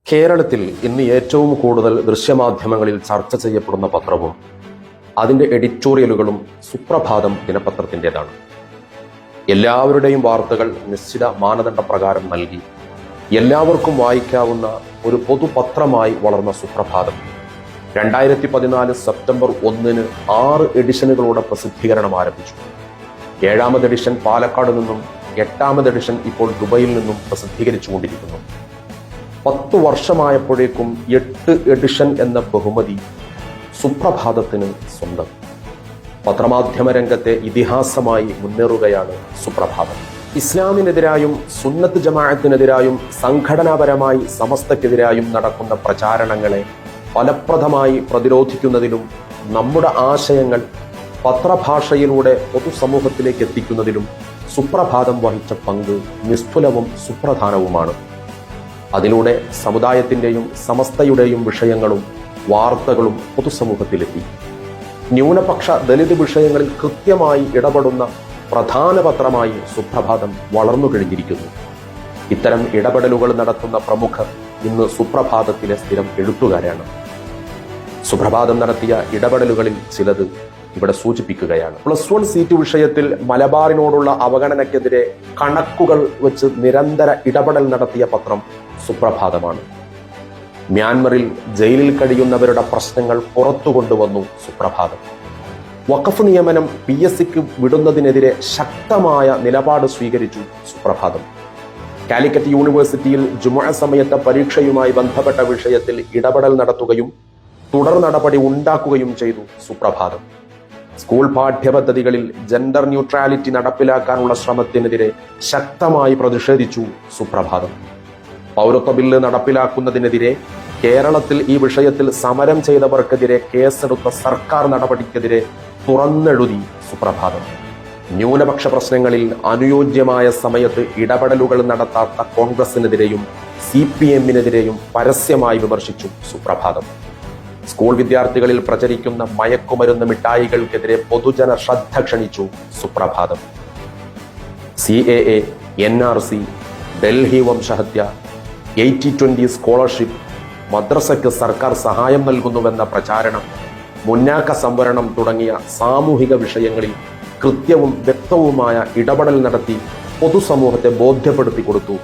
കേരളത്തിൽ ഇന്ന് ഏറ്റവും കൂടുതൽ ദൃശ്യമാധ്യമങ്ങളിൽ ചർച്ച ചെയ്യപ്പെടുന്ന പത്രവും അതിൻ്റെ എഡിറ്റോറിയലുകളും സുപ്രഭാതം ദിനപത്രത്തിൻ്റെതാണ്. എല്ലാവരുടെയും വാർത്തകൾ നിശ്ചിത മാനദണ്ഡപ്രകാരം നൽകി എല്ലാവർക്കും വായിക്കാവുന്ന ഒരു പൊതുപത്രമായി വളർന്ന സുപ്രഭാതം 2014 സെപ്റ്റംബർ 1 6 എഡിഷനുകളോടെ പ്രസിദ്ധീകരണം ആരംഭിച്ചു. 7ാമത് എഡിഷൻ പാലക്കാട് നിന്നും 8ാമത് എഡിഷൻ ഇപ്പോൾ ദുബൈയിൽ നിന്നും പ്രസിദ്ധീകരിച്ചുകൊണ്ടിരിക്കുന്നു. 10 വർഷമായപ്പോഴേക്കും 8 എഡിഷൻ എന്ന ബഹുമതി സുപ്രഭാതത്തിന് സ്വന്തം. പത്രമാധ്യമ രംഗത്തെ ഇതിഹാസമായി മുന്നേറുകയാണ് സുപ്രഭാതം. ഇസ്ലാമിനെതിരായും സുന്നത്ത് ജമാഅത്തിനെതിരായും സംഘടനാപരമായി സമസ്തക്കെതിരായും നടക്കുന്ന പ്രചാരണങ്ങളെ ഫലപ്രദമായി പ്രതിരോധിക്കുന്നതിലും നമ്മുടെ ആശയങ്ങൾ പത്രഭാഷയിലൂടെ പൊതുസമൂഹത്തിലേക്ക് എത്തിക്കുന്നതിലും സുപ്രഭാതം വഹിച്ച പങ്ക് നിസ്തുലവും സുപ്രധാനവുമാണ്. അതിലൂടെ സമുദായത്തിൻ്റെയും സമസ്തയുടെയും വിഷയങ്ങളും വാർത്തകളും പൊതുസമൂഹത്തിലെത്തി. ന്യൂനപക്ഷ ദലിത് വിഷയങ്ങളിൽ കൃത്യമായി ഇടപെടുന്ന പ്രധാന പത്രമായി സുപ്രഭാതം വളർന്നു കഴിഞ്ഞിരിക്കുന്നു. ഇത്തരം ഇടപെടലുകൾ നടത്തുന്ന പ്രമുഖർ ഇന്ന് സുപ്രഭാതത്തിലെ സ്ഥിരം എഴുത്തുകാരാണ്. സുപ്രഭാതം നടത്തിയ ഇടപെടലുകളിൽ ചിലത് ഇവിടെ സൂചിപ്പിക്കുകയാണ്. +1 സീറ്റ് വിഷയത്തിൽ മലബാറിനോടുള്ള അവഗണനയ്ക്കെതിരെ കണക്കുകൾ വെച്ച് നിരന്തര ഇടപെടൽ നടത്തിയ പത്രം സുപ്രഭാതമാണ്. മ്യാൻമറിൽ ജയിലിൽ കഴിയുന്നവരുടെ പ്രശ്നങ്ങൾ പുറത്തു കൊണ്ടുവന്നു സുപ്രഭാതം. വഖഫ് നിയമനം PSCക്ക് വിടുന്നതിനെതിരെ ശക്തമായ നിലപാട് സ്വീകരിച്ചു സുപ്രഭാതം. കാലിക്കറ്റ് യൂണിവേഴ്സിറ്റിയിൽ ജുമുഅ സമയത്തെ പരീക്ഷയുമായി ബന്ധപ്പെട്ട വിഷയത്തിൽ ഇടപെടൽ നടത്തുകയും തുടർ നടപടി ഉണ്ടാക്കുകയും ചെയ്തു സുപ്രഭാതം. സ്കൂൾ പാഠ്യപദ്ധതികളിൽ ജെൻഡർ ന്യൂട്രാലിറ്റി നടപ്പിലാക്കാനുള്ള ശ്രമത്തിനെതിരെ ശക്തമായി പ്രതിഷേധിച്ചു സുപ്രഭാതം. പൗരത്വ ബില്ല് നടപ്പിലാക്കുന്നതിനെതിരെ കേരളത്തിൽ ഈ വിഷയത്തിൽ സമരം ചെയ്തവർക്കെതിരെ കേസെടുത്ത സർക്കാർ നടപടിക്കെതിരെ തുറന്നെഴുതി സുപ്രഭാതം. ന്യൂനപക്ഷ പ്രശ്നങ്ങളിൽ അനുയോജ്യമായ സമയത്ത് ഇടപെടലുകൾ നടത്താത്ത കോൺഗ്രസിനെതിരെയും CPMനെതിരെയും പരസ്യമായി വിമർശിച്ചു സുപ്രഭാതം. സ്കൂൾ വിദ്യാർത്ഥികളിൽ പ്രചരിക്കുന്ന മയക്കുമരുന്ന് മിഠായികൾക്കെതിരെ പൊതുജന ശ്രദ്ധ ക്ഷണിച്ചു സുപ്രഭാതം. CAA, NRC, ഡൽഹി വംശഹത്യ, 80-20 സ്കോളർഷിപ്പ്, മദ്രസയ്ക്ക് സർക്കാർ സഹായം നൽകുന്നുവെന്ന പ്രചാരണം, മുന്നാക്ക സംവരണം തുടങ്ങിയ സാമൂഹിക വിഷയങ്ങളിൽ കൃത്യവും വ്യക്തവുമായ ഇടപെടൽ നടത്തി പൊതുസമൂഹത്തെ ബോധ്യപ്പെടുത്തി കൊടുത്തു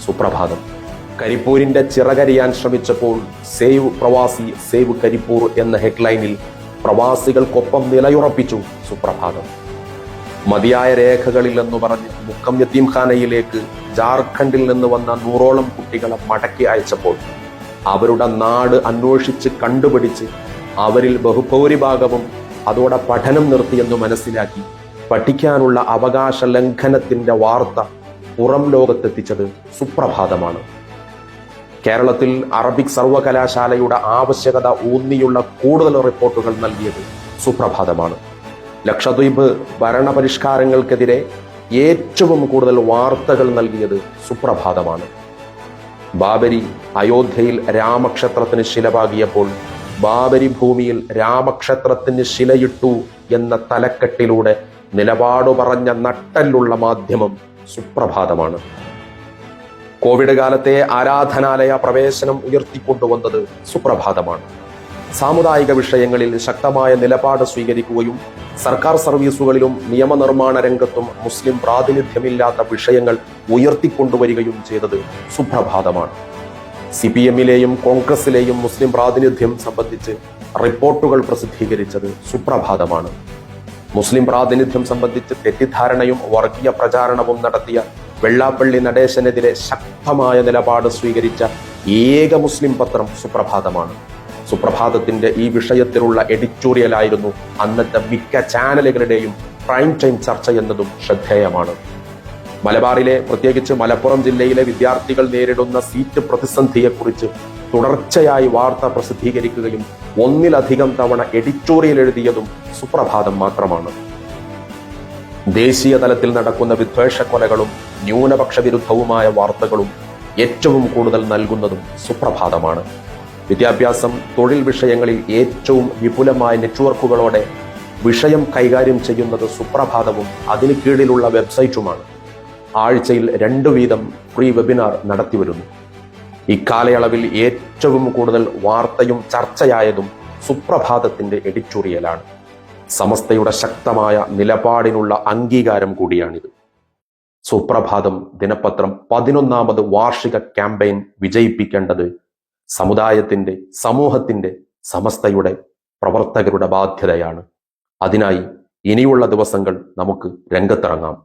സുപ്രഭാതം. കരിപ്പൂരിന്റെ ചിറകരിയാൻ ശ്രമിച്ചപ്പോൾ സേവ് പ്രവാസി സേവ് കരിപ്പൂർ എന്ന ഹെഡ്ലൈനിൽ പ്രവാസികൾക്കൊപ്പം നിലയുറപ്പിച്ചു സുപ്രഭാതം. മതിയായ രേഖകളില്ലെന്നു പറഞ്ഞ് മുക്കം യത്തീംഖാനയിലേക്ക് ജാർഖണ്ഡിൽ നിന്ന് വന്ന 100ഓളം കുട്ടികളെ മടക്കി അയച്ചപ്പോൾ അവരുടെ നാട് അന്വേഷിച്ച് കണ്ടുപിടിച്ച് അവരിൽ ബഹുഭൂരിഭാഗവും അതോടെ പഠനം നിർത്തിയെന്ന് മനസ്സിലാക്കി പഠിക്കാനുള്ള അവകാശ ലംഘനത്തിന്റെ വാർത്ത പുറം ലോകത്തെത്തിച്ചത് സുപ്രഭാതമാണ്. കേരളത്തിൽ അറബിക് സർവകലാശാലയുടെ ആവശ്യകത ഊന്നിയുള്ള കൂടുതൽ റിപ്പോർട്ടുകൾ നൽകിയത് സുപ്രഭാതമാണ്. ലക്ഷദ്വീപ് ഭരണപരിഷ്കാരങ്ങൾക്കെതിരെ ഏറ്റവും കൂടുതൽ വാർത്തകൾ നൽകിയത് സുപ്രഭാതമാണ്. ബാബരി അയോധ്യയിൽ രാമക്ഷേത്രത്തിന് ശിലപാകിയപ്പോൾ ബാബരി ഭൂമിയിൽ രാമക്ഷേത്രത്തിന് ശിലയിട്ടു എന്ന തലക്കെട്ടിലൂടെ നിലപാടു പറഞ്ഞ നട്ടലുള്ള മാധ്യമം സുപ്രഭാതമാണ്. കോവിഡ് കാലത്തെ ആരാധനാലയ പ്രവേശനം ഉയർത്തിക്കൊണ്ടുവന്നത് സുപ്രഭാതമാണ്. സാമുദായിക വിഷയങ്ങളിൽ ശക്തമായ നിലപാട് സ്വീകരിക്കുകയും സർക്കാർ സർവീസുകളിലും നിയമനിർമ്മാണ രംഗത്തും മുസ്ലിം പ്രാതിനിധ്യമില്ലാത്ത വിഷയങ്ങൾ ഉയർത്തിക്കൊണ്ടുവരികയും ചെയ്തത് സുപ്രഭാതമാണ്. CPMലെയും കോൺഗ്രസിലെയും മുസ്ലിം പ്രാതിനിധ്യം സംബന്ധിച്ച് റിപ്പോർട്ടുകൾ പ്രസിദ്ധീകരിച്ചത് സുപ്രഭാതമാണ്. മുസ്ലിം പ്രാതിനിധ്യം സംബന്ധിച്ച് തെറ്റിദ്ധാരണയും വർഗീയ പ്രചാരണവും നടത്തിയ വെള്ളാപ്പള്ളി നടേശനെതിരെ ശക്തമായ നിലപാട് സ്വീകരിച്ച ഏക മുസ്ലിം പത്രം സുപ്രഭാതമാണ്. സുപ്രഭാതത്തിന്റെ ഈ വിഷയത്തിലുള്ള എഡിറ്റോറിയലായിരുന്നു അന്നത്തെ മിക്ക ചാനലുകളുടെയും പ്രൈം ടൈം ചർച്ച എന്നതും ശ്രദ്ധേയമാണ്. മലബാറിലെ, പ്രത്യേകിച്ച് മലപ്പുറം ജില്ലയിലെ വിദ്യാർത്ഥികൾ നേരിടുന്ന സീറ്റ് പ്രതിസന്ധിയെക്കുറിച്ച് തുടർച്ചയായി വാർത്ത പ്രസിദ്ധീകരിക്കുകയും 1ലധികം തവണ എഡിറ്റോറിയൽ എഴുതിയതും സുപ്രഭാതം മാത്രമാണ്. ദേശീയ തലത്തിൽ നടക്കുന്ന വിദ്വേഷക്കൊലകളും ന്യൂനപക്ഷ വിരുദ്ധവുമായ വാർത്തകളും ഏറ്റവും കൂടുതൽ നൽകുന്നതും സുപ്രഭാതമാണ്. വിദ്യാഭ്യാസം, തൊഴിൽ വിഷയങ്ങളിൽ ഏറ്റവും വിപുലമായ നെറ്റ്വർക്കുകളോടെ വിഷയം കൈകാര്യം ചെയ്യുന്നത് സുപ്രഭാതവും അതിന് കീഴിലുള്ള വെബ്സൈറ്റുമാണ്. ആഴ്ചയിൽ 2 വീതം ഫ്രീ വെബിനാർ നടത്തിവരുന്നു. ഇക്കാലയളവിൽ ഏറ്റവും കൂടുതൽ വാർത്തയും ചർച്ചയായതും സുപ്രഭാതത്തിന്റെ എഡിറ്റോറിയലാണ്. സമസ്തയുടെ ശക്തമായ നിലപാടിനുള്ള അംഗീകാരം കൂടിയാണിത്. സുപ്രഭാതം ദിനപത്രം 11ാമത് വാർഷിക ക്യാമ്പയിൻ വിജയിപ്പിക്കേണ്ടത് സമുദായത്തിന്റെ, സമൂഹത്തിന്റെ, സമസ്തയുടെ പ്രവർത്തകരുടെ ബാധ്യതയാണ്. അതിനായി ഇനിയുള്ള ദിവസങ്ങൾ നമുക്ക് രംഗത്തിറങ്ങാം.